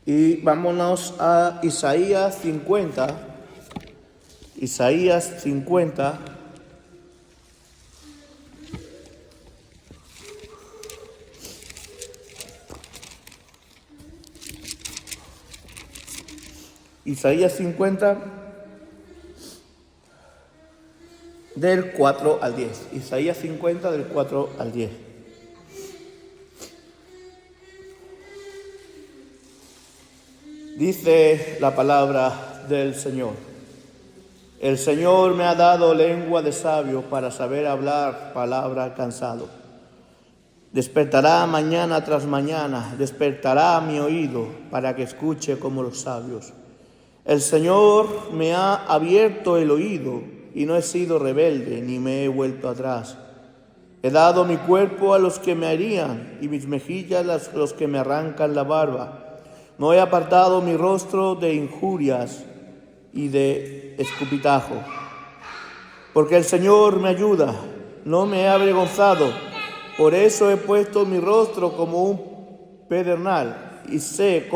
Y vámonos a Isaías 50. Isaías 50. Isaías 50 del 4 al 10. Isaías 50 del 4 al 10. Dice la palabra del Señor: el Señor me ha dado lengua de sabio para saber hablar palabra cansado. Despertará mañana tras mañana, despertará mi oído para que escuche como los sabios. El Señor me ha abierto el oído y no he sido rebelde ni me he vuelto atrás. He dado mi cuerpo a los que me herían y mis mejillas a los que me arrancan la barba. No he apartado mi rostro de injurias y de escupitajo. Porque el Señor me ayuda, no me he avergonzado. Por eso he puesto mi rostro como un pedernal y sé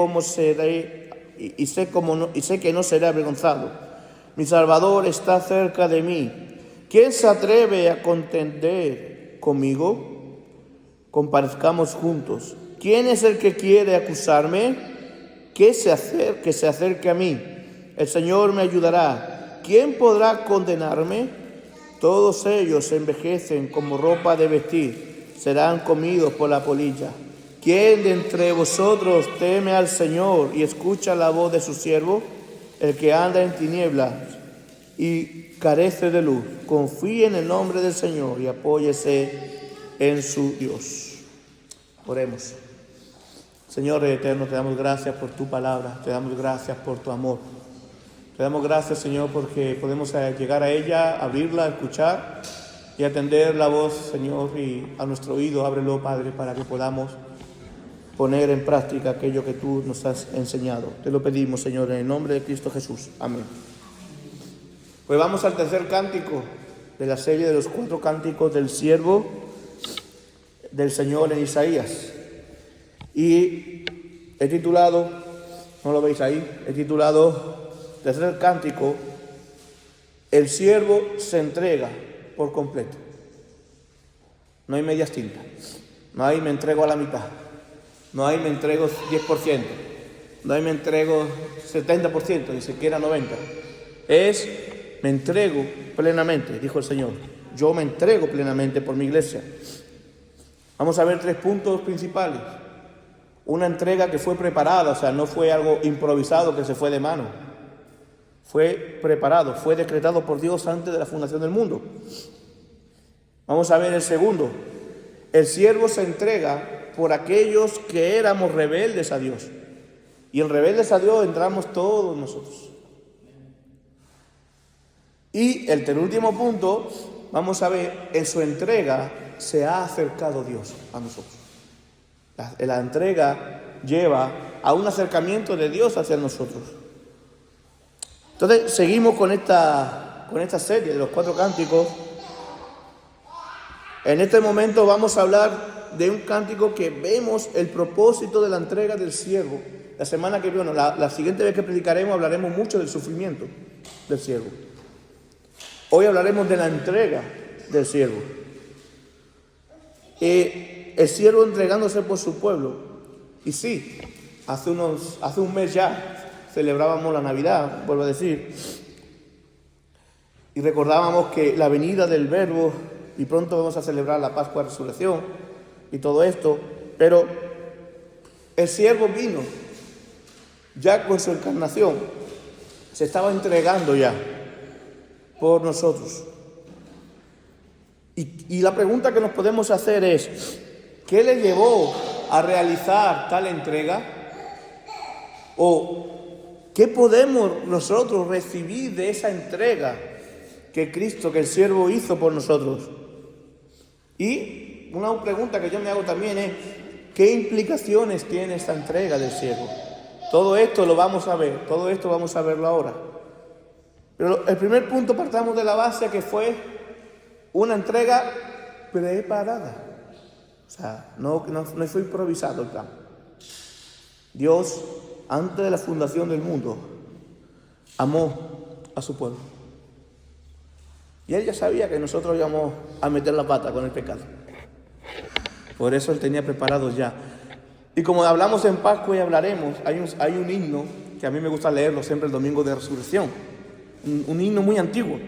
que no seré avergonzado. Mi Salvador está cerca de mí. ¿Quién se atreve a contender conmigo? Comparezcamos juntos. ¿Quién es el que quiere acusarme? Que se acerque a mí. El Señor me ayudará. ¿Quién podrá condenarme? Todos ellos se envejecen como ropa de vestir, serán comidos por la polilla. ¿Quién de entre vosotros teme al Señor y escucha la voz de su siervo? El que anda en tinieblas y carece de luz, confíe en el nombre del Señor y apóyese en su Dios. Oremos. Señor eterno, te damos gracias por tu palabra, te damos gracias por tu amor. Te damos gracias, Señor, porque podemos llegar a ella, abrirla, escuchar y atender la voz, Señor, y a nuestro oído, ábrelo, Padre, para que podamos poner en práctica aquello que tú nos has enseñado. Te lo pedimos, Señor, en el nombre de Cristo Jesús. Amén. Pues vamos al tercer cántico de la serie de los 4 cánticos del siervo del Señor en Isaías. Y he titulado, ¿no lo veis ahí? He titulado tercer cántico, el siervo se entrega por completo. No hay medias tintas, no hay me entrego a la mitad, no hay me entrego 10%, no hay me entrego 70%, ni siquiera 90%. Es me entrego plenamente, dijo el Señor. Yo me entrego plenamente por mi iglesia. Vamos a ver 3 puntos principales. Una entrega que fue preparada, o sea, no fue algo improvisado que se fue de mano. Fue preparado, fue decretado por Dios antes de la fundación del mundo. Vamos a ver el segundo. El siervo se entrega por aquellos que éramos rebeldes a Dios. Y en rebeldes a Dios entramos todos nosotros. Y el penúltimo punto, vamos a ver, en su entrega se ha acercado Dios a nosotros. La entrega lleva a un acercamiento de Dios hacia nosotros. Entonces, seguimos con esta serie de los 4 cánticos. En este momento vamos a hablar de un cántico que vemos el propósito de la entrega del siervo. La semana que viene, la siguiente vez que predicaremos, hablaremos mucho del sufrimiento del siervo. Hoy hablaremos de la entrega del siervo. El siervo entregándose por su pueblo. Y sí, hace un mes ya celebrábamos la Navidad, vuelvo a decir, y recordábamos que la venida del Verbo, y pronto vamos a celebrar la Pascua de Resurrección y todo esto, pero el siervo vino ya con su encarnación, se estaba entregando ya por nosotros. Y la pregunta que nos podemos hacer es, ¿qué le llevó a realizar tal entrega? ¿O qué podemos nosotros recibir de esa entrega que Cristo, que el siervo hizo por nosotros? Y una pregunta que yo me hago también es, ¿qué implicaciones tiene esta entrega del siervo? Todo esto lo vamos a ver, todo esto vamos a verlo ahora. Pero el primer punto, partamos de la base que fue una entrega preparada. O sea, no fue improvisado el plan. Dios antes de la fundación del mundo, amó a su pueblo. Y Él ya sabía que nosotros íbamos a meter la pata con el pecado. Por eso Él tenía preparado ya. Y como hablamos en Pascua y hablaremos, hay un himno que a mí me gusta leerlo siempre el domingo de Resurrección. Un himno muy antiguo,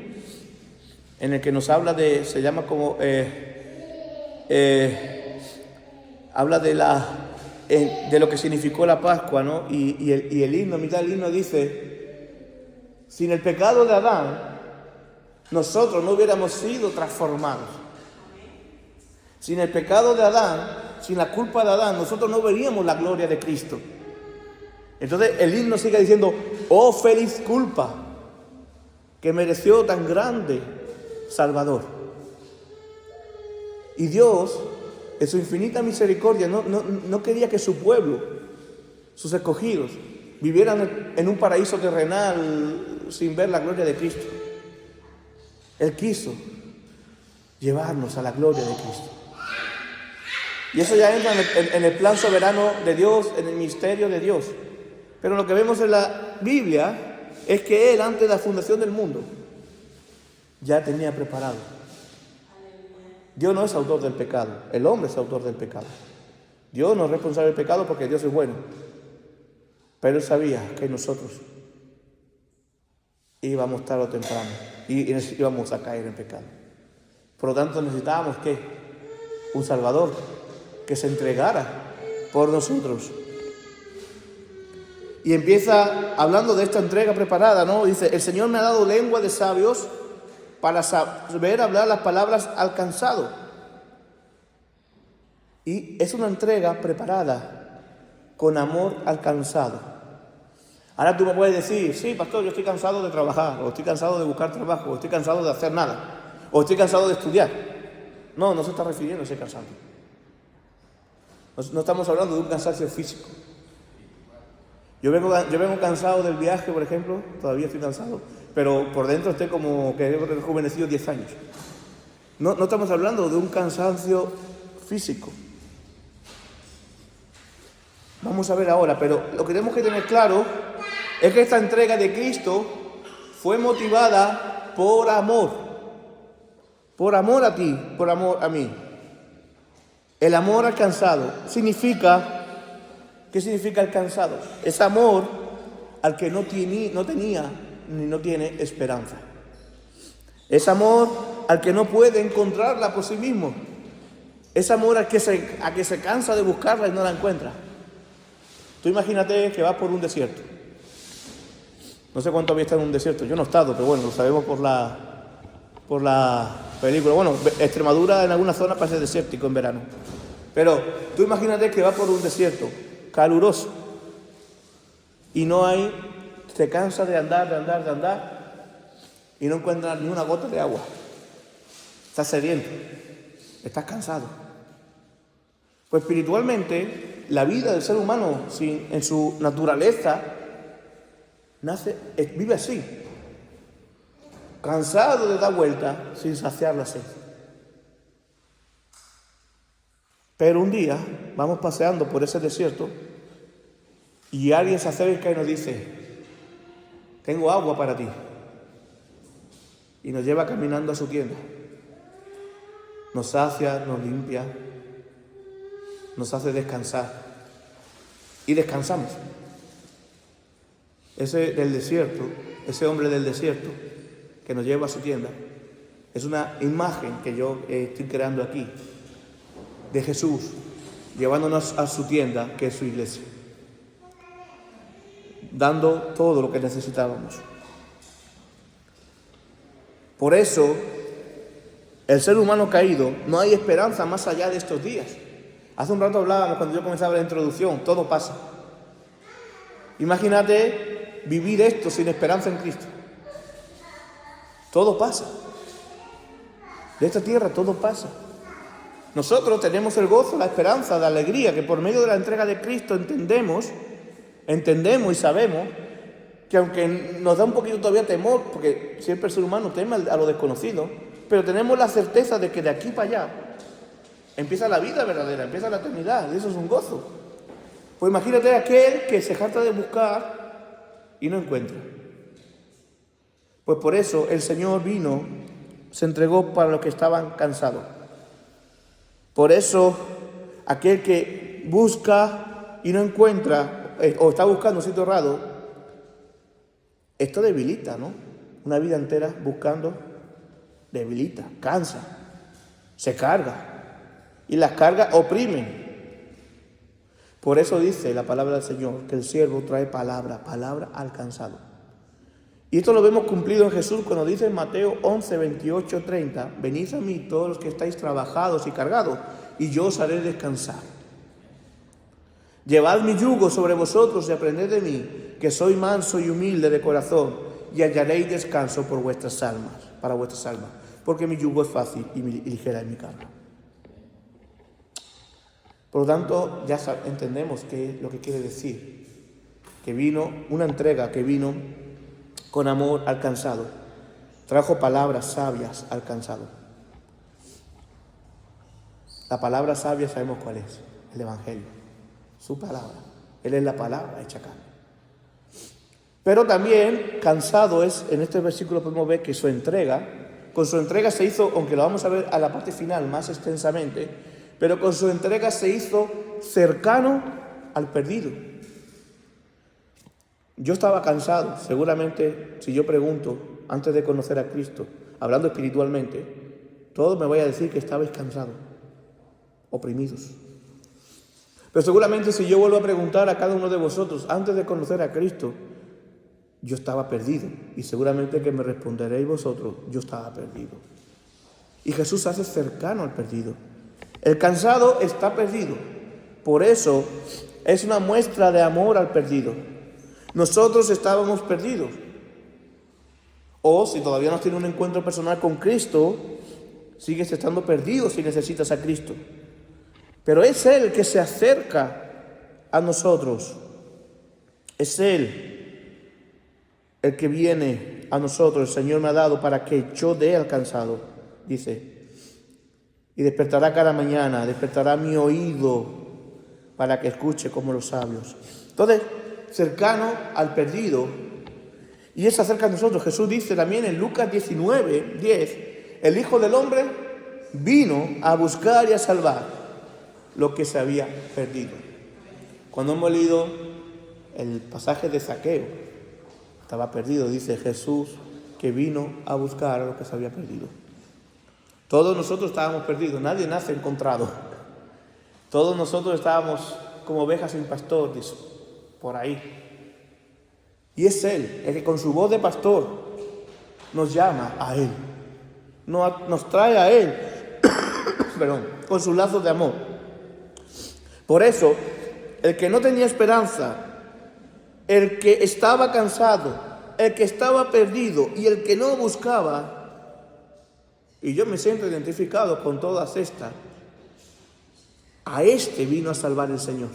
en el que nos habla se llama como, habla de lo que significó la Pascua, ¿no? Y el himno, a mitad del himno dice: sin el pecado de Adán, nosotros no hubiéramos sido transformados. Sin el pecado de Adán, sin la culpa de Adán, nosotros no veríamos la gloria de Cristo. Entonces el himno sigue diciendo: oh feliz culpa que mereció tan grande Salvador. Y Dios, en su infinita misericordia, no quería que su pueblo, sus escogidos, vivieran en un paraíso terrenal sin ver la gloria de Cristo. Él quiso llevarnos a la gloria de Cristo. Y eso ya entra en el plan soberano de Dios, en el misterio de Dios. Pero lo que vemos en la Biblia es que Él, antes de la fundación del mundo, ya tenía preparado. Dios no es autor del pecado, el hombre es autor del pecado. Dios no es responsable del pecado porque Dios es bueno. Pero Él sabía que nosotros íbamos tarde o temprano y íbamos a caer en pecado. Por lo tanto, necesitábamos ¿qué? Un Salvador que se entregara por nosotros. Y empieza hablando de esta entrega preparada, ¿no? Dice: el Señor me ha dado lengua de sabios para saber hablar las palabras al cansado. Y es una entrega preparada con amor al cansado. Ahora tú me puedes decir: sí, pastor, yo estoy cansado de trabajar, o estoy cansado de buscar trabajo, o estoy cansado de hacer nada, o estoy cansado de estudiar. No se está refiriendo a ese cansancio. No estamos hablando de un cansancio físico. Yo vengo cansado del viaje, por ejemplo, todavía estoy cansado, pero por dentro estoy como que he rejuvenecido 10 años. No estamos hablando de un cansancio físico. Vamos a ver ahora, pero lo que tenemos que tener claro es que esta entrega de Cristo fue motivada por amor. Por amor a ti, por amor a mí. El amor alcanzado significa... ¿Qué significa alcanzado? Es amor al que no tenía ni no tiene esperanza. Es amor al que no puede encontrarla por sí mismo. Es amor a que se cansa de buscarla y no la encuentra. Tú imagínate que vas por un desierto. No sé cuánto había estado en un desierto. Yo no he estado, pero bueno, lo sabemos por la película. Bueno, Extremadura en alguna zona parece desértico en verano. Pero tú imagínate que vas por un desierto caluroso y te cansa de andar y no encuentras ni una gota de agua. Estás sediento, estás cansado. Pues espiritualmente la vida del ser humano en su naturaleza vive así, cansado de dar vuelta sin saciar la sed. Pero un día vamos paseando por ese desierto y alguien se acerca y nos dice: tengo agua para ti. Y nos lleva caminando a su tienda. Nos sacia, nos limpia, nos hace descansar. Y descansamos. Ese hombre del desierto que nos lleva a su tienda, es una imagen que yo estoy creando aquí de Jesús llevándonos a su tienda, que es su iglesia, dando todo lo que necesitábamos. Por eso, el ser humano caído, no hay esperanza más allá de estos días. Hace un rato hablábamos, cuando yo comenzaba la introducción, todo pasa. Imagínate vivir esto sin esperanza en Cristo. Todo pasa. De esta tierra todo pasa. Nosotros tenemos el gozo, la esperanza, la alegría, que por medio de la entrega de Cristo entendemos y sabemos que aunque nos da un poquito todavía temor, porque siempre el ser humano teme a lo desconocido, pero tenemos la certeza de que de aquí para allá empieza la vida verdadera, empieza la eternidad, y eso es un gozo. Pues imagínate aquel que se jacta de buscar y no encuentra. Pues por eso el Señor vino, se entregó para los que estaban cansados. Por eso aquel que busca y no encuentra, o está buscando un sitio errado, esto debilita, ¿no? Una vida entera buscando debilita, cansa, se carga. Y las cargas oprimen. Por eso dice la palabra del Señor que el siervo trae palabra al cansado. Y esto lo vemos cumplido en Jesús cuando dice en Mateo 11, 28, 30, venid a mí todos los que estáis trabajados y cargados, y yo os haré descansar. Llevad mi yugo sobre vosotros y aprended de mí, que soy manso y humilde de corazón, y hallaréis descanso por vuestras almas, para vuestras almas, porque mi yugo es fácil y ligera es mi carga. Por lo tanto, ya entendemos qué es lo que quiere decir, que vino una entrega, que vino con amor al cansado, trajo palabras sabias al cansado. La palabra sabia sabemos cuál es, el Evangelio, su palabra. Él es la palabra hecha carne. Pero también cansado es, en este versículo podemos ver que con su entrega se hizo, aunque lo vamos a ver a la parte final más extensamente, pero con su entrega se hizo cercano al perdido. Yo estaba cansado, seguramente si yo pregunto antes de conocer a Cristo, hablando espiritualmente, todos me voy a decir que estabais cansados, oprimidos. Pero seguramente si yo vuelvo a preguntar a cada uno de vosotros antes de conocer a Cristo, yo estaba perdido. Y seguramente que me responderéis vosotros, yo estaba perdido. Y Jesús se hace cercano al perdido. El cansado está perdido. Por eso es una muestra de amor al perdido. Nosotros estábamos perdidos. O si todavía no tienes un encuentro personal con Cristo, sigues estando perdido si necesitas a Cristo. Pero es Él el que se acerca a nosotros. Es Él el que viene a nosotros. El Señor me ha dado para que yo dé al cansado, dice. Y despertará cada mañana, despertará mi oído para que escuche como los sabios. Entonces, cercano al perdido, y Él se acerca a nosotros. Jesús dice también en Lucas 19, 10, el Hijo del Hombre vino a buscar y a salvar lo que se había perdido. Cuando hemos leído el pasaje de Zaqueo, estaba perdido, dice Jesús que vino a buscar a lo que se había perdido. Todos nosotros estábamos perdidos, nadie nace encontrado. Todos nosotros estábamos como ovejas sin pastor, dice, por ahí. Y es Él, el que con su voz de pastor nos llama a Él, nos trae a Él, perdón, con sus lazos de amor. Por eso, el que no tenía esperanza, el que estaba cansado, el que estaba perdido y el que no buscaba, y yo me siento identificado con todas estas, a este vino a salvar el Señor.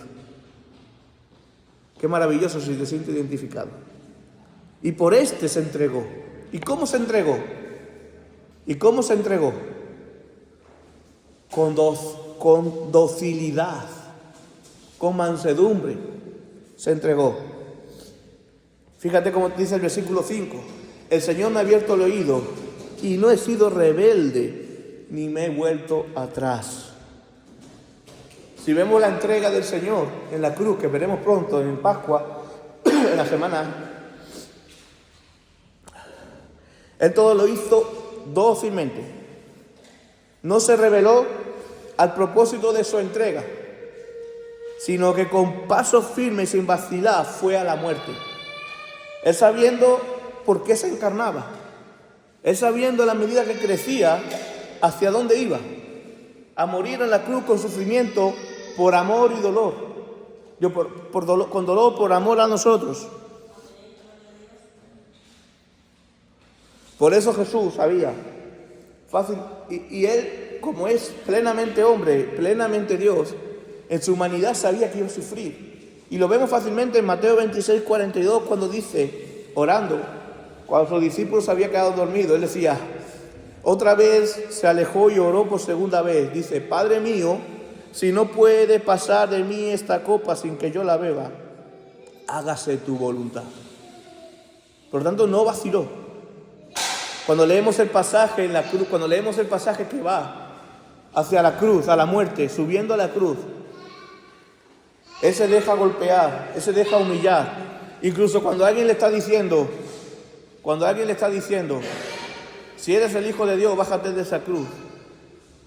Qué maravilloso si te sientes identificado. Y por este se entregó. ¿Y cómo se entregó? ¿Y cómo se entregó? Con docilidad, con mansedumbre se entregó. Fíjate cómo dice el versículo 5. El Señor me ha abierto el oído y no he sido rebelde ni me he vuelto atrás. Si vemos la entrega del Señor en la cruz, que veremos pronto en Pascua, en la semana, Él todo lo hizo dócilmente. No se rebeló al propósito de su entrega, sino que con paso firme y sin vacilar fue a la muerte. Él sabiendo por qué se encarnaba, Él sabiendo a la medida que crecía hacia dónde iba, a morir en la cruz con sufrimiento por amor y dolor, con dolor por amor a nosotros. Por eso Jesús sabía, fácil, y Él, como es plenamente hombre, plenamente Dios, en su humanidad sabía que iba a sufrir. Y lo vemos fácilmente en Mateo 26, 42, cuando dice, orando, cuando sus discípulos habían quedado dormidos, Él decía, otra vez se alejó y oró por segunda vez. Dice, Padre mío, si no puede pasar de mí esta copa sin que yo la beba, hágase tu voluntad. Por lo tanto, no vaciló. Cuando leemos el pasaje en la cruz, cuando leemos el pasaje que va hacia la cruz, a la muerte, subiendo a la cruz, Él se deja golpear, Él se deja humillar. Incluso cuando alguien le está diciendo, si eres el Hijo de Dios, bájate de esa cruz.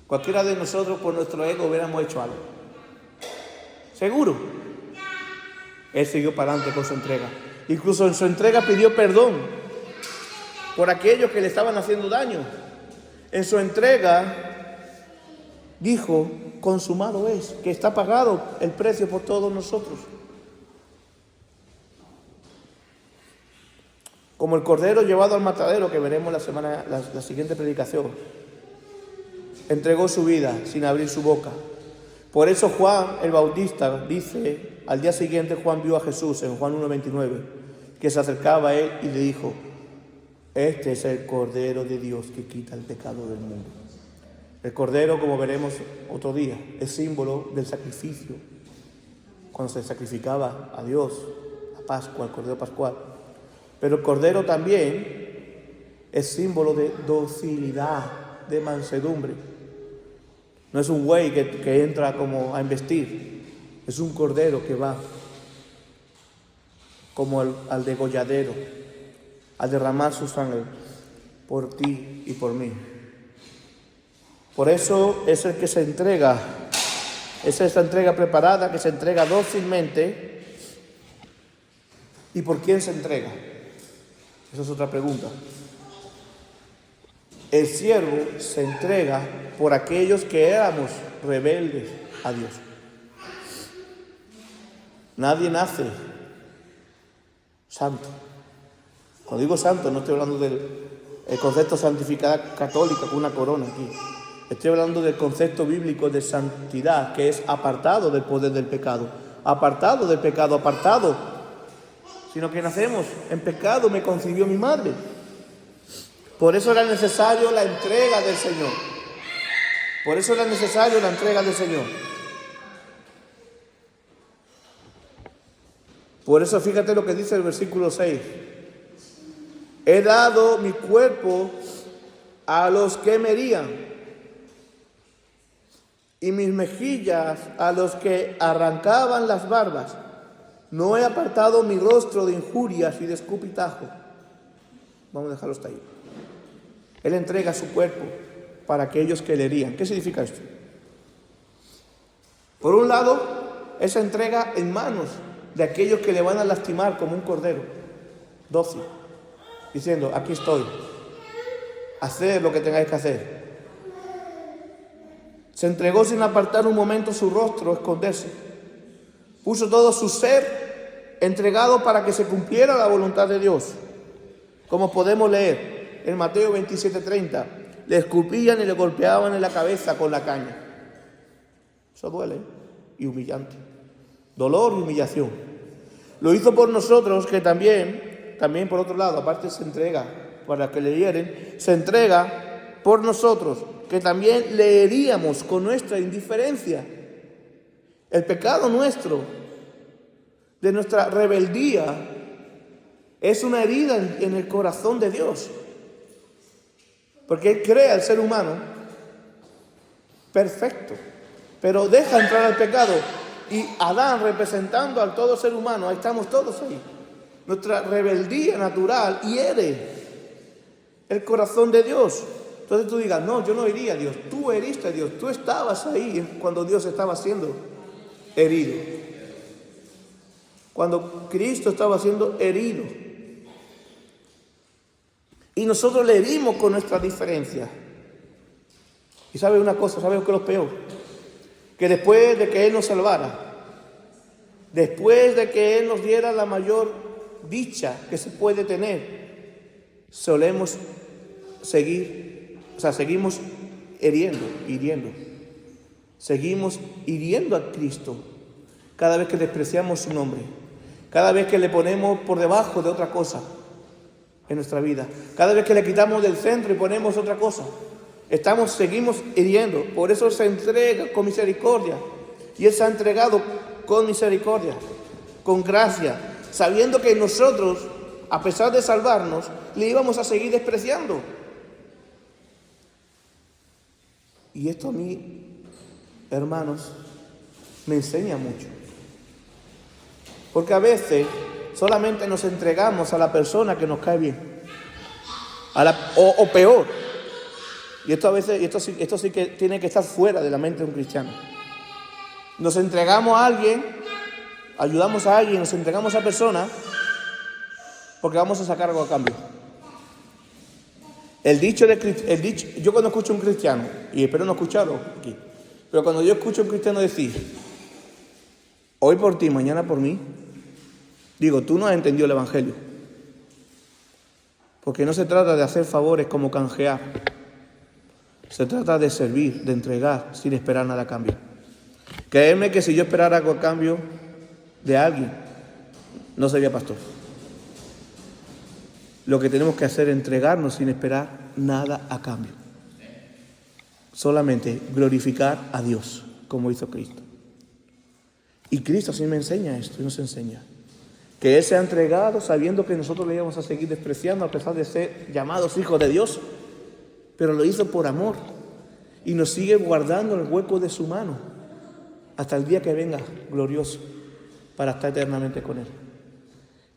Cualquiera de nosotros por nuestro ego hubiéramos hecho algo. Seguro. Él siguió para adelante con su entrega. Incluso en su entrega pidió perdón por aquellos que le estaban haciendo daño. En su entrega dijo, consumado es, que está pagado el precio por todos nosotros. Como el cordero llevado al matadero, que veremos la siguiente predicación, entregó su vida sin abrir su boca. Por eso Juan el Bautista dice, al día siguiente Juan vio a Jesús en Juan 1:29, que se acercaba a él y le dijo, este es el Cordero de Dios que quita el pecado del mundo. El Cordero, como veremos otro día, es símbolo del sacrificio. Cuando se sacrificaba a Dios, la Pascua, el Cordero Pascual. Pero el Cordero también es símbolo de docilidad, de mansedumbre. No es un buey que entra como a embestir. Es un Cordero que va como al degolladero, al derramar su sangre por ti y por mí. Por eso es el que se entrega, es esta entrega preparada, que se entrega dócilmente. ¿Y por quién se entrega? Esa es otra pregunta. El siervo se entrega por aquellos que éramos rebeldes a Dios. Nadie nace santo. Cuando digo santo, no estoy hablando del concepto de santificada católica con una corona aquí. Estoy hablando del concepto bíblico de santidad, que es apartado del poder del pecado. Apartado del pecado, apartado. Sino que nacemos en pecado, me concibió mi madre. Por eso era necesario la entrega del Señor. Por eso era necesario la entrega del Señor. Por eso fíjate lo que dice el versículo 6. He dado mi cuerpo a los que me herían, y mis mejillas a los que arrancaban las barbas. No he apartado mi rostro de injurias y de escupitajo. Vamos a dejarlo hasta ahí. Él entrega su cuerpo para aquellos que le herían. ¿Qué significa esto? Por un lado, esa entrega en manos de aquellos que le van a lastimar como un cordero, dócil, diciendo, aquí estoy, haced lo que tengáis que hacer. Se entregó sin apartar un momento su rostro, esconderse. Puso todo su ser entregado para que se cumpliera la voluntad de Dios. Como podemos leer en Mateo 27:30, le escupían y le golpeaban en la cabeza con la caña. Eso duele y humillante. Dolor y humillación. Lo hizo por nosotros, que también por otro lado, aparte se entrega para que le hieren, se entrega por nosotros, que también le heríamos con nuestra indiferencia. El pecado nuestro, de nuestra rebeldía, es una herida en el corazón de Dios. Porque Él crea al ser humano perfecto, pero deja entrar al pecado. Y Adán, representando al todo ser humano, ahí estamos todos ahí. Nuestra rebeldía natural hiere el corazón de Dios. Entonces tú digas, no, yo no hería a Dios. Tú heriste a Dios. Tú estabas ahí cuando Dios estaba siendo herido. Cuando Cristo estaba siendo herido. Y nosotros le herimos con nuestra diferencia. Y ¿sabe una cosa? ¿Sabe qué es lo peor? Que después de que Él nos salvara, después de que Él nos diera la mayor dicha que se puede tener, seguimos hiriendo. Seguimos hiriendo a Cristo cada vez que despreciamos su nombre, cada vez que le ponemos por debajo de otra cosa en nuestra vida, cada vez que le quitamos del centro y ponemos otra cosa. Seguimos hiriendo. Por eso se entrega con misericordia. Y Él se ha entregado con misericordia, con gracia, sabiendo que nosotros, a pesar de salvarnos, le íbamos a seguir despreciando. Y esto a mí, hermanos, me enseña mucho. Porque a veces solamente nos entregamos a la persona que nos cae bien. O peor. Y esto a veces, esto sí que tiene que estar fuera de la mente de un cristiano. Nos entregamos a alguien, ayudamos a alguien, nos entregamos a esa persona porque vamos a sacar algo a cambio. Yo cuando escucho a un cristiano, y espero no escucharlo aquí, pero cuando yo escucho a un cristiano decir, hoy por ti, mañana por mí, digo, tú no has entendido el Evangelio. Porque no se trata de hacer favores como canjear. Se trata de servir, de entregar, sin esperar nada a cambio. Créeme que si yo esperara algo a cambio de alguien, no sería pastor. Lo que tenemos que hacer es entregarnos sin esperar nada a cambio. Solamente glorificar a Dios, como hizo Cristo. Y Cristo así me enseña esto, y nos enseña. Que Él se ha entregado sabiendo que nosotros le íbamos a seguir despreciando a pesar de ser llamados hijos de Dios. Pero lo hizo por amor. Y nos sigue guardando el hueco de su mano hasta el día que venga glorioso para estar eternamente con Él.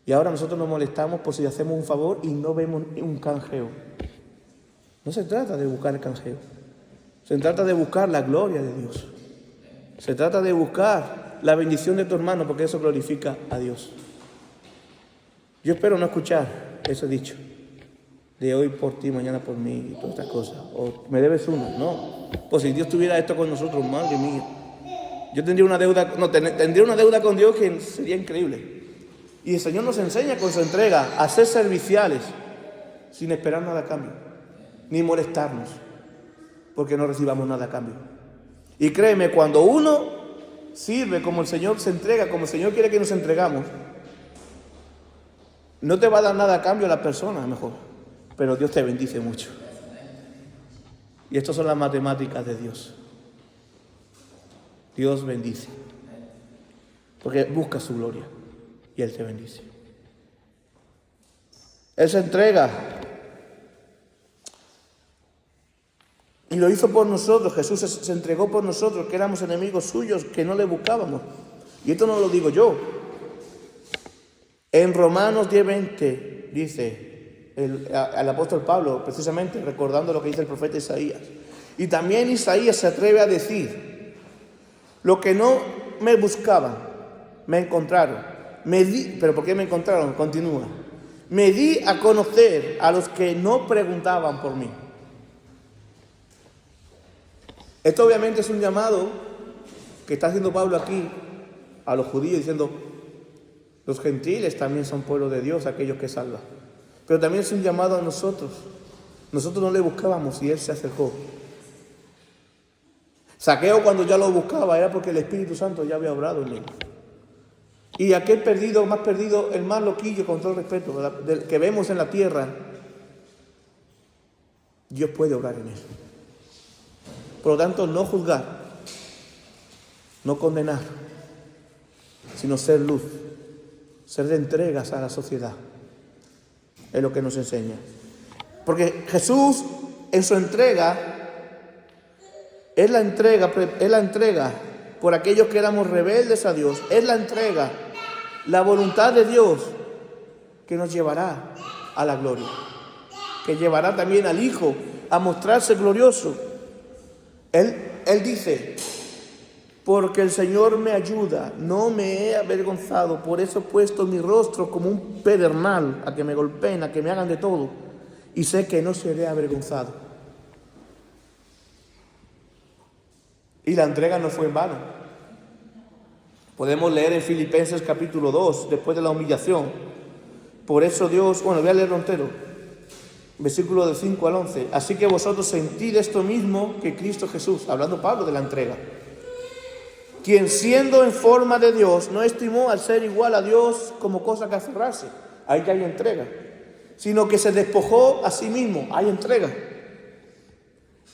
Y ahora nosotros nos molestamos por si hacemos un favor y no vemos un canjeo. No se trata de buscar el canjeo. Se trata de buscar la gloria de Dios. Se trata de buscar la bendición de tu hermano porque eso glorifica a Dios. Yo espero no escuchar ese dicho de hoy por ti, mañana por mí y todas estas cosas. O me debes una. No. Pues si Dios tuviera esto con nosotros, madre mía. Yo tendría una deuda con Dios que sería increíble. Y el Señor nos enseña con su entrega a ser serviciales sin esperar nada a cambio, ni molestarnos porque no recibamos nada a cambio. Y créeme, cuando uno sirve como el Señor se entrega, como el Señor quiere que nos entregamos, no te va a dar nada a cambio a la persona, mejor, pero Dios te bendice mucho. Y estas son las matemáticas de Dios. Dios bendice, porque busca su gloria y Él te bendice. Él se entrega y lo hizo por nosotros. Jesús se entregó por nosotros, que éramos enemigos suyos, que no le buscábamos. Y esto no lo digo yo. En Romanos 10:20 dice el apóstol Pablo, precisamente recordando lo que dice el profeta Isaías. Y también Isaías se atreve a decir: lo que no me buscaban, me encontraron. ¿Pero por qué me encontraron? Continúa. Me di a conocer a los que no preguntaban por mí. Esto obviamente es un llamado que está haciendo Pablo aquí a los judíos, diciendo: los gentiles también son pueblo de Dios, aquellos que salvan. Pero también es un llamado a nosotros. Nosotros no le buscábamos y Él se acercó. Saqueo, cuando ya lo buscaba, era porque el Espíritu Santo ya había obrado en él. Y aquel perdido, más perdido, el más loquillo, con todo el respeto, del que vemos en la tierra, Dios puede obrar en él. Por lo tanto, no juzgar, no condenar, sino ser luz, ser de entregas a la sociedad. Es lo que nos enseña. Porque Jesús, en su entrega, es la entrega por aquellos que éramos rebeldes a Dios. Es la entrega, la voluntad de Dios que nos llevará a la gloria, que llevará también al Hijo a mostrarse glorioso. Él dice: porque el Señor me ayuda, no me he avergonzado, por eso he puesto mi rostro como un pedernal, a que me golpeen, a que me hagan de todo, y sé que no seré avergonzado. Y la entrega no fue en vano. Podemos leer en Filipenses capítulo 2, después de la humillación. Por eso Dios, voy a leerlo entero, versículo del 5 al 11. Así que vosotros sentid esto mismo que Cristo Jesús, hablando Pablo de la entrega, quien siendo en forma de Dios, no estimó al ser igual a Dios como cosa que aferrarse. Ahí ya hay entrega. Sino que se despojó a sí mismo. Hay entrega.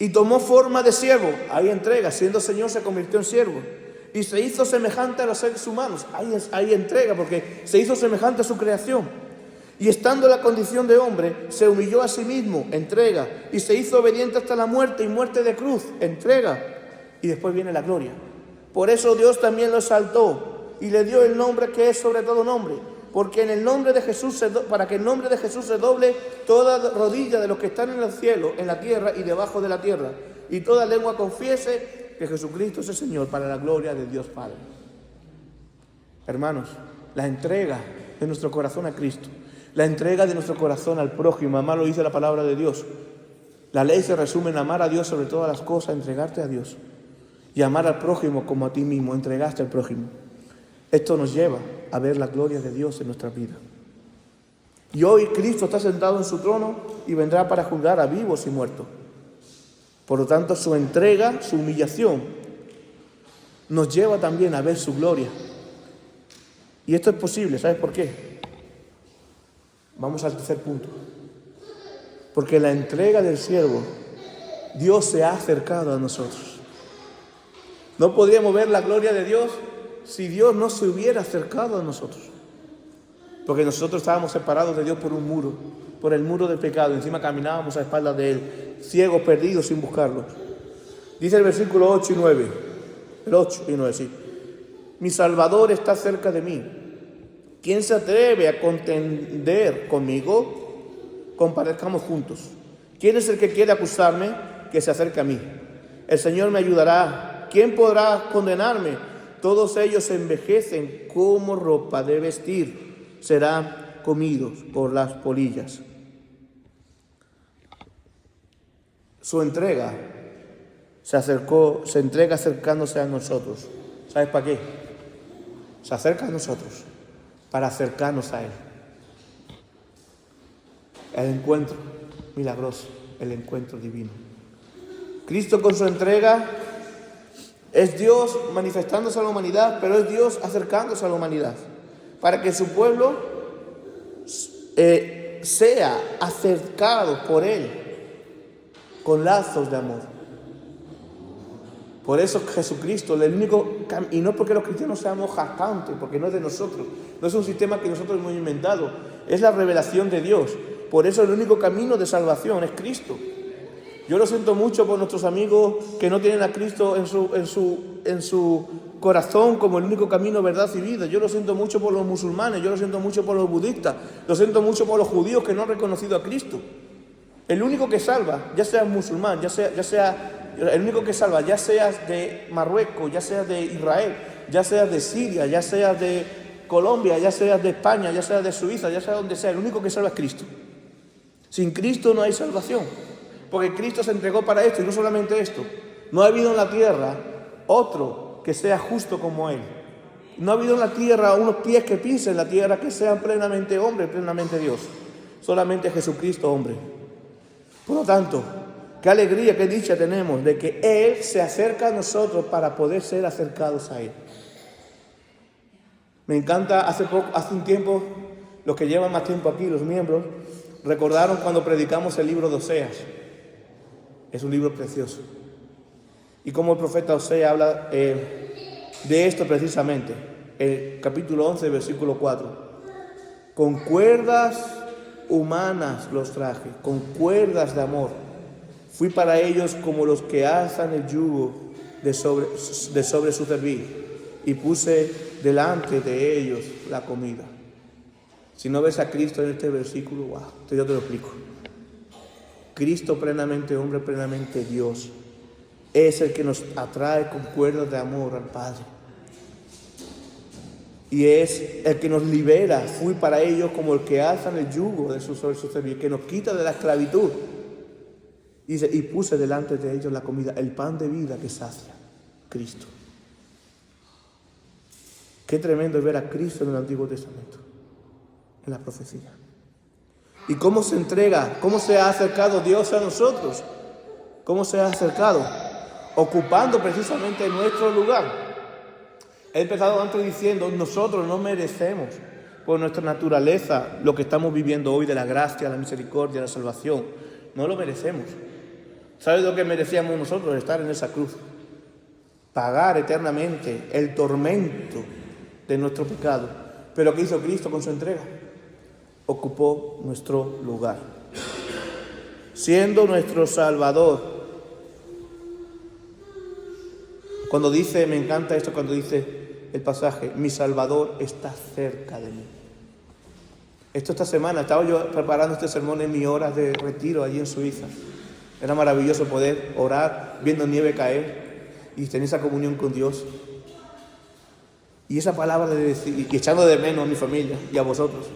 Y tomó forma de siervo. Hay entrega. Siendo Señor se convirtió en siervo. y se hizo semejante a los seres humanos. Hay entrega, porque se hizo semejante a su creación. Y estando en la condición de hombre, se humilló a sí mismo, entrega, y se hizo obediente hasta la muerte y muerte de cruz, entrega. Y después viene la gloria. Por eso Dios también lo exaltó y le dio el nombre que es sobre todo nombre, porque en el nombre de Jesús para que el nombre de Jesús se doble toda rodilla de los que están en el cielo, en la tierra y debajo de la tierra, y toda lengua confiese que Jesucristo es el Señor, para la gloria de Dios Padre. Hermanos, la entrega de nuestro corazón a Cristo, la entrega de nuestro corazón al prójimo, además lo dice la palabra de Dios. La ley se resume en amar a Dios sobre todas las cosas, entregarte a Dios, y amar al prójimo como a ti mismo, entregaste al prójimo. Esto nos lleva a ver la gloria de Dios en nuestra vida. Y hoy Cristo está sentado en su trono y vendrá para juzgar a vivos y muertos. Por lo tanto, su entrega, su humillación, nos lleva también a ver su gloria. Y esto es posible, ¿sabes por qué? Vamos al tercer punto. Porque la entrega del siervo, Dios se ha acercado a nosotros. No podríamos ver la gloria de Dios si Dios no se hubiera acercado a nosotros. Porque nosotros estábamos separados de Dios por un muro, por el muro del pecado. Encima caminábamos a espaldas de Él, ciegos, perdidos, sin buscarlo. Dice el versículo 8 y 9. El 8 y 9, sí. Mi Salvador está cerca de mí. ¿Quién se atreve a contender conmigo? Comparezcamos juntos. ¿Quién es el que quiere acusarme? Que se acerque a mí. El Señor me ayudará. ¿Quién podrá condenarme? Todos ellos envejecen como ropa de vestir. Serán comidos por las polillas. Su entrega se entrega acercándose a nosotros. ¿Sabes para qué? Se acerca a nosotros para acercarnos a Él. El encuentro milagroso, el encuentro divino. Cristo con su entrega es Dios manifestándose a la humanidad, pero es Dios acercándose a la humanidad para que su pueblo sea acercado por Él con lazos de amor. Por eso Jesucristo, el único, y no porque los cristianos seamos jactantes, porque no es de nosotros, no es un sistema que nosotros hemos inventado, es la revelación de Dios. Por eso el único camino de salvación es Cristo. Yo lo siento mucho por nuestros amigos que no tienen a Cristo en su corazón como el único camino, verdad y vida. Yo lo siento mucho por los musulmanes, yo lo siento mucho por los budistas, lo siento mucho por los judíos que no han reconocido a Cristo. El único que salva, ya seas musulmán, el único que salva, ya seas de Marruecos, ya seas de Israel, ya seas de Siria, ya seas de Colombia, ya seas de España, ya seas de Suiza, ya seas donde sea, el único que salva es Cristo. Sin Cristo no hay salvación, porque Cristo se entregó para esto, y no solamente esto. No ha habido en la tierra otro que sea justo como Él. No ha habido en la tierra unos pies que pisen la tierra que sean plenamente hombre, plenamente Dios. Solamente Jesucristo hombre. Por lo tanto, qué alegría, qué dicha tenemos de que Él se acerca a nosotros para poder ser acercados a Él. Me encanta, hace un tiempo, los que llevan más tiempo aquí, los miembros, recordaron cuando predicamos el libro de Oseas. Es un libro precioso. Y como el profeta Oseas habla de esto precisamente, el capítulo 11, versículo 4. Con cuerdas humanas los traje, con cuerdas de amor. Fui para ellos como los que alzan el yugo de sobre su cerviz, y puse delante de ellos la comida. Si no ves a Cristo en este versículo, wow, yo te lo explico. Cristo plenamente hombre, plenamente Dios, es el que nos atrae con cuerdas de amor al Padre. Y es el que nos libera. Fui para ellos como el que alzan el yugo sobre su cerviz, que nos quita de la esclavitud. Dice, y puse delante de ellos la comida, el pan de vida que sacia, Cristo. Qué tremendo es ver a Cristo en el Antiguo Testamento, en la profecía. ¿Y cómo se entrega? ¿Cómo se ha acercado Dios a nosotros? ¿Cómo se ha acercado? Ocupando precisamente nuestro lugar. He empezado antes diciendo, nosotros no merecemos por nuestra naturaleza lo que estamos viviendo hoy de la gracia, la misericordia, la salvación. No lo merecemos. ¿Sabes lo que merecíamos nosotros? Estar en esa cruz. pagar eternamente el tormento de nuestro pecado. Pero ¿qué hizo Cristo con su entrega? Ocupó nuestro lugar, siendo nuestro Salvador. Cuando dice, me encanta esto cuando dice el pasaje, mi Salvador está cerca de mí. Esta semana estaba yo preparando este sermón en mi hora de retiro allí en Suiza. Era maravilloso poder orar viendo nieve caer y tener esa comunión con Dios. Y esa palabra de decir, y echando de menos a mi familia y a vosotros,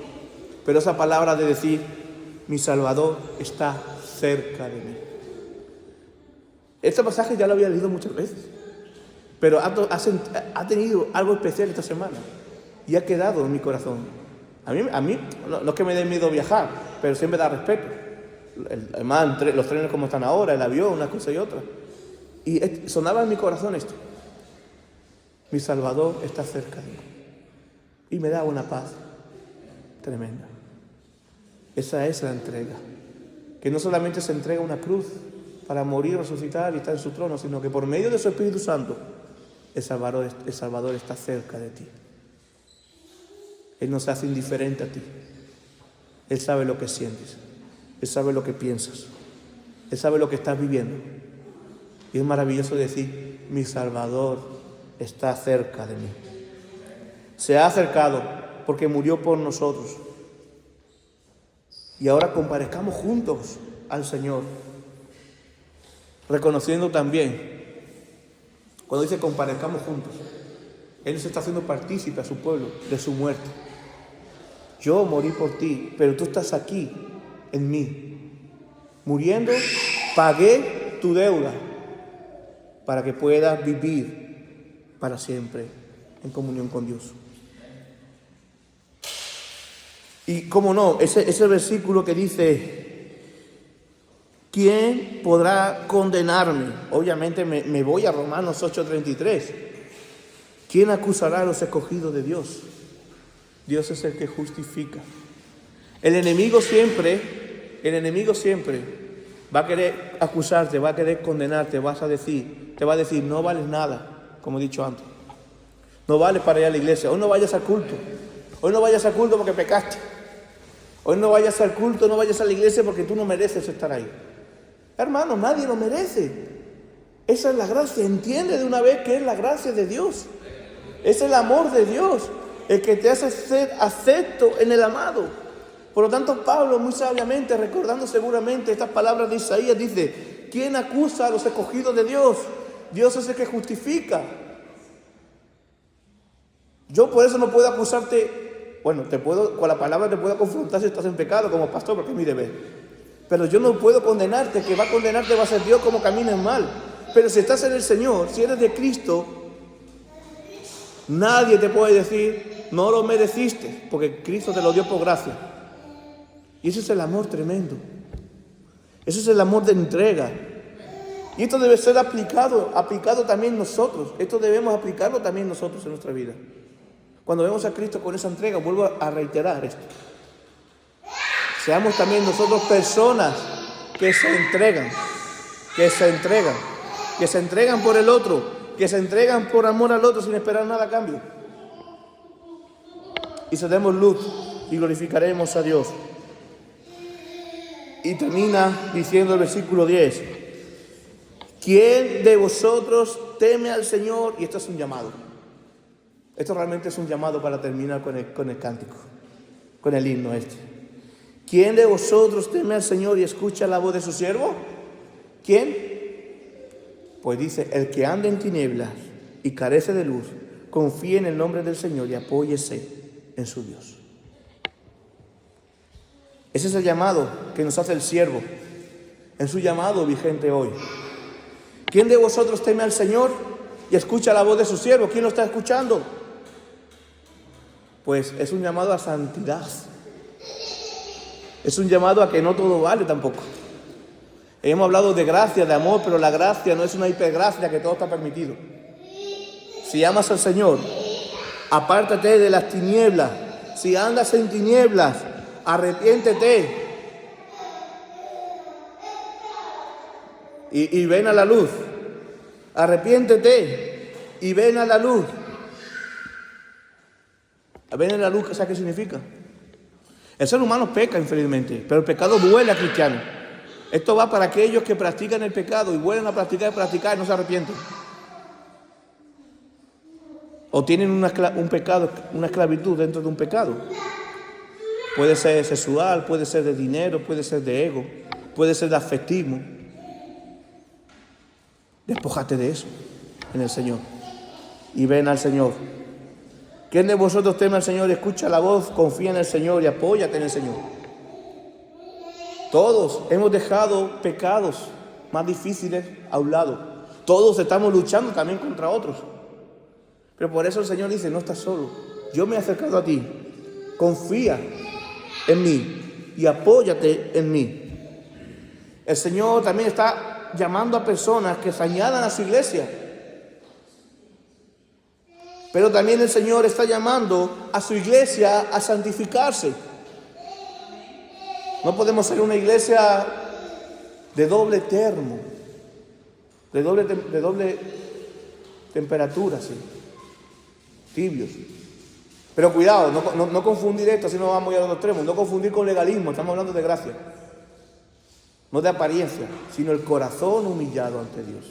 pero esa palabra de decir, mi Salvador está cerca de mí. Este pasaje ya lo había leído muchas veces, pero ha tenido algo especial esta semana y ha quedado en mi corazón. A mí no es que me dé miedo viajar, pero siempre da respeto. Además, los trenes como están ahora, el avión, una cosa y otra. Y sonaba en mi corazón esto. Mi Salvador está cerca de mí. Y me da una paz tremenda. Esa es la entrega. Que no solamente se entrega una cruz para morir, resucitar y estar en su trono, sino que por medio de su Espíritu Santo, el Salvador está cerca de ti. Él no se hace indiferente a ti. Él sabe lo que sientes. Él sabe lo que piensas. Él sabe lo que estás viviendo. Y es maravilloso decir, mi Salvador está cerca de mí. Se ha acercado porque murió por nosotros. Y ahora comparezcamos juntos al Señor, reconociendo también, cuando dice comparezcamos juntos, Él se está haciendo partícipe a su pueblo de su muerte. Yo morí por ti, pero tú estás aquí en mí. Muriendo, pagué tu deuda para que puedas vivir para siempre en comunión con Dios. Y cómo no, ese versículo que dice, ¿quién podrá condenarme? Obviamente me voy a Romanos 8:33. ¿Quién acusará a los escogidos de Dios? Dios es el que justifica. El enemigo siempre va a querer acusarte, va a querer condenarte, te va a decir, no vales nada, como he dicho antes. No vales para ir a la iglesia, hoy no vayas al culto. Hoy no vayas al culto porque pecaste. Hoy no vayas al culto, no vayas a la iglesia porque tú no mereces estar ahí. Hermano, nadie lo merece. Esa es la gracia. Entiende de una vez que es la gracia de Dios. Es el amor de Dios el que te hace ser acepto en el amado. Por lo tanto, Pablo muy sabiamente, recordando seguramente estas palabras de Isaías, dice, ¿quién acusa a los escogidos de Dios? Dios es el que justifica. Yo por eso no puedo acusarte, bueno, con la palabra te puedo confrontar si estás en pecado como pastor, porque es mi deber. Pero yo no puedo condenarte, que va a condenarte va a ser Dios como camines mal. Pero si estás en el Señor, si eres de Cristo, nadie te puede decir, no lo mereciste, porque Cristo te lo dio por gracia. Y ese es el amor tremendo. Ese es el amor de entrega. Y esto debe ser aplicado también nosotros. Esto debemos aplicarlo también nosotros en nuestra vida. Cuando vemos a Cristo con esa entrega, vuelvo a reiterar esto. Seamos también nosotros personas que se entregan por el otro, que se entregan por amor al otro sin esperar nada a cambio. Y seremos luz y glorificaremos a Dios. Y termina diciendo el versículo 10. ¿Quién de vosotros teme al Señor? Y esto es un llamado. Esto realmente es un llamado para terminar con el cántico, con el himno este. ¿Quién de vosotros teme al Señor y escucha la voz de su siervo? ¿Quién? Pues dice, el que anda en tinieblas y carece de luz, confíe en el nombre del Señor y apóyese en su Dios. Ese es el llamado que nos hace el siervo. Es su llamado vigente hoy. ¿Quién de vosotros teme al Señor y escucha la voz de su siervo? ¿Quién lo está escuchando? Pues es un llamado a santidad. Es un llamado a que no todo vale tampoco. Hemos hablado de gracia, de amor, pero la gracia no es una hipergracia que todo está permitido. Si amas al Señor, apártate de las tinieblas. Si andas en tinieblas, arrepiéntete y ven a la luz. Arrepiéntete y ven a la luz. Ven a la luz, ¿sabes qué significa? El ser humano peca infelizmente, pero el pecado duele a cristianos. Esto va para aquellos que practican el pecado y vuelven a practicar y no se arrepienten. O tienen un pecado, una esclavitud dentro de un pecado. Puede ser sexual, puede ser de dinero, puede ser de ego, puede ser de afectismo. Despójate de eso en el Señor y ven al Señor. ¿Quién de vosotros teme al Señor? Escucha la voz, confía en el Señor y apóyate en el Señor. Todos hemos dejado pecados más difíciles a un lado. Todos estamos luchando también contra otros. Pero por eso el Señor dice, no estás solo. Yo me he acercado a ti. Confía en mí y apóyate en mí. El Señor también está llamando a personas que se añadan a su iglesia. Pero también el Señor está llamando a su iglesia a santificarse. No podemos ser una iglesia de doble termo, de doble temperatura, ¿sí? Tibios. Pero cuidado, no confundir esto, así no vamos a ir a los extremos. No confundir con legalismo, estamos hablando de gracia. No de apariencia, sino el corazón humillado ante Dios.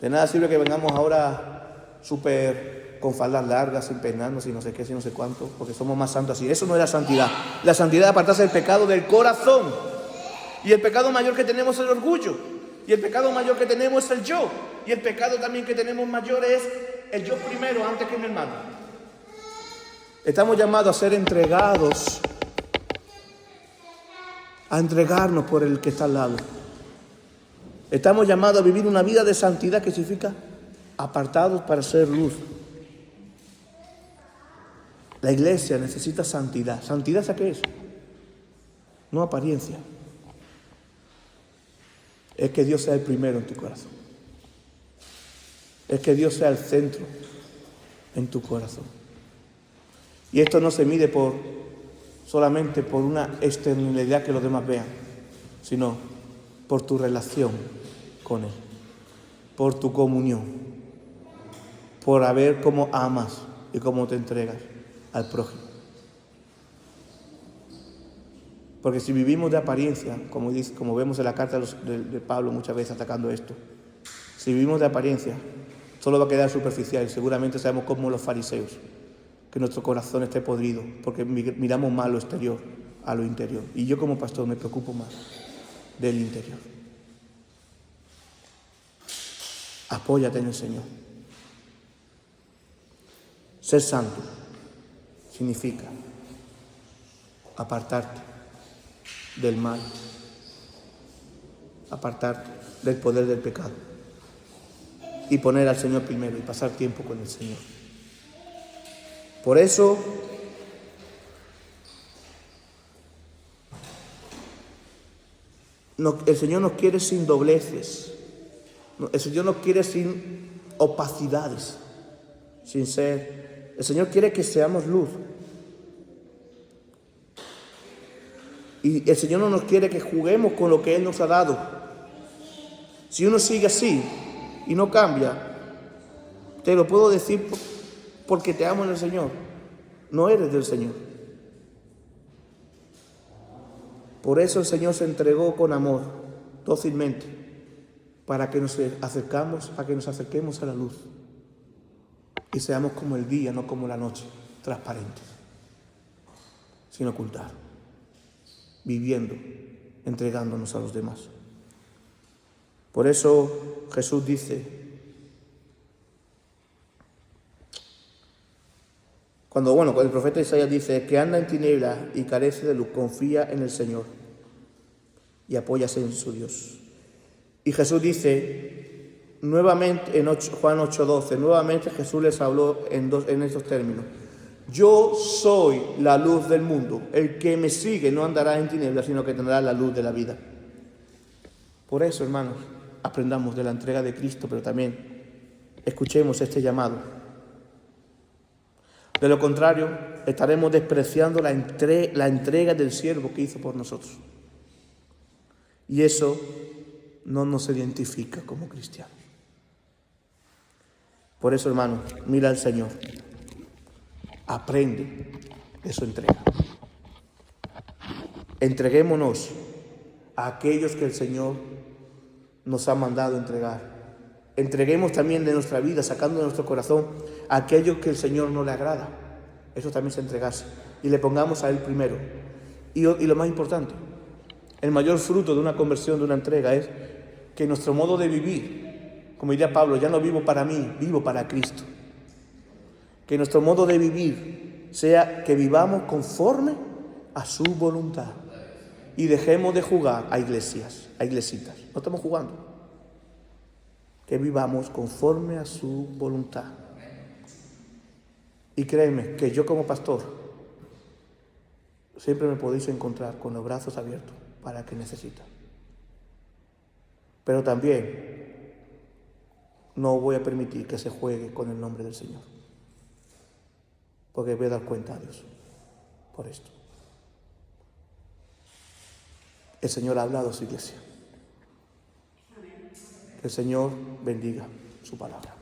De nada sirve que vengamos ahora súper con faldas largas, sin peinarnos y no sé qué, y no sé cuánto, porque somos más santos así. Eso no es la santidad. La santidad es apartarse del pecado del corazón. Y el pecado mayor que tenemos es el orgullo. Y el pecado mayor que tenemos es el yo. Y el pecado también que tenemos mayor es el yo primero antes que mi hermano. Estamos llamados a ser entregados, a entregarnos por el que está al lado. Estamos llamados a vivir una vida de santidad que significa apartados para ser luz. La iglesia necesita santidad. ¿Santidad qué es? No apariencia. Es que Dios sea el primero en tu corazón. Es que Dios sea el centro en tu corazón. Y esto no se mide solamente por una externalidad que los demás vean, sino por tu relación con Él, por tu comunión, por ver cómo amas y cómo te entregas al prójimo. Porque si vivimos de apariencia, como vemos en la carta de Pablo muchas veces atacando esto, si vivimos de apariencia, solo va a quedar superficial. Seguramente sabemos como los fariseos, que nuestro corazón esté podrido, porque miramos más lo exterior a lo interior. Y yo como pastor me preocupo más del interior. Apóyate en el Señor. Ser santo significa apartarte del mal, apartarte del poder del pecado y poner al Señor primero y pasar tiempo con el Señor. Por eso el Señor nos quiere sin dobleces. El Señor nos quiere sin opacidades, sin ser. El Señor quiere que seamos luz. Y el Señor no nos quiere que juguemos con lo que Él nos ha dado. Si uno sigue así y no cambia, te lo puedo decir porque te amo en el Señor. No eres del Señor. Por eso el Señor se entregó con amor, dócilmente, para que nos acerquemos a la luz y seamos como el día, no como la noche, transparentes, sin ocultar, viviendo, entregándonos a los demás. Por eso Jesús dice, cuando el profeta Isaías dice que anda en tinieblas y carece de luz, confía en el Señor y apóyase en su Dios. Y Jesús dice, nuevamente en Juan 8:12, nuevamente Jesús les habló en estos términos. Yo soy la luz del mundo. El que me sigue no andará en tinieblas, sino que tendrá la luz de la vida. Por eso, hermanos, aprendamos de la entrega de Cristo, pero también escuchemos este llamado. De lo contrario, estaremos despreciando la entrega del siervo que hizo por nosotros. Y eso no nos identifica como cristianos. Por eso, hermano, mira al Señor. Aprende de su entrega. Entreguémonos a aquellos que el Señor nos ha mandado entregar. Entreguemos también de nuestra vida, sacando de nuestro corazón a aquellos que el Señor no le agrada. Eso también es entregarse. Y le pongamos a Él primero. Y lo más importante, el mayor fruto de una conversión, de una entrega, es que nuestro modo de vivir, como diría Pablo, ya no vivo para mí, vivo para Cristo. Que nuestro modo de vivir sea que vivamos conforme a su voluntad. Y dejemos de jugar a iglesias, a iglesitas. No estamos jugando. Que vivamos conforme a su voluntad. Y créeme que yo como pastor siempre me podéis encontrar con los brazos abiertos para el que necesita. Pero también no voy a permitir que se juegue con el nombre del Señor. Porque voy a dar cuenta a Dios por esto. El Señor ha hablado a su iglesia. Que el Señor bendiga su palabra.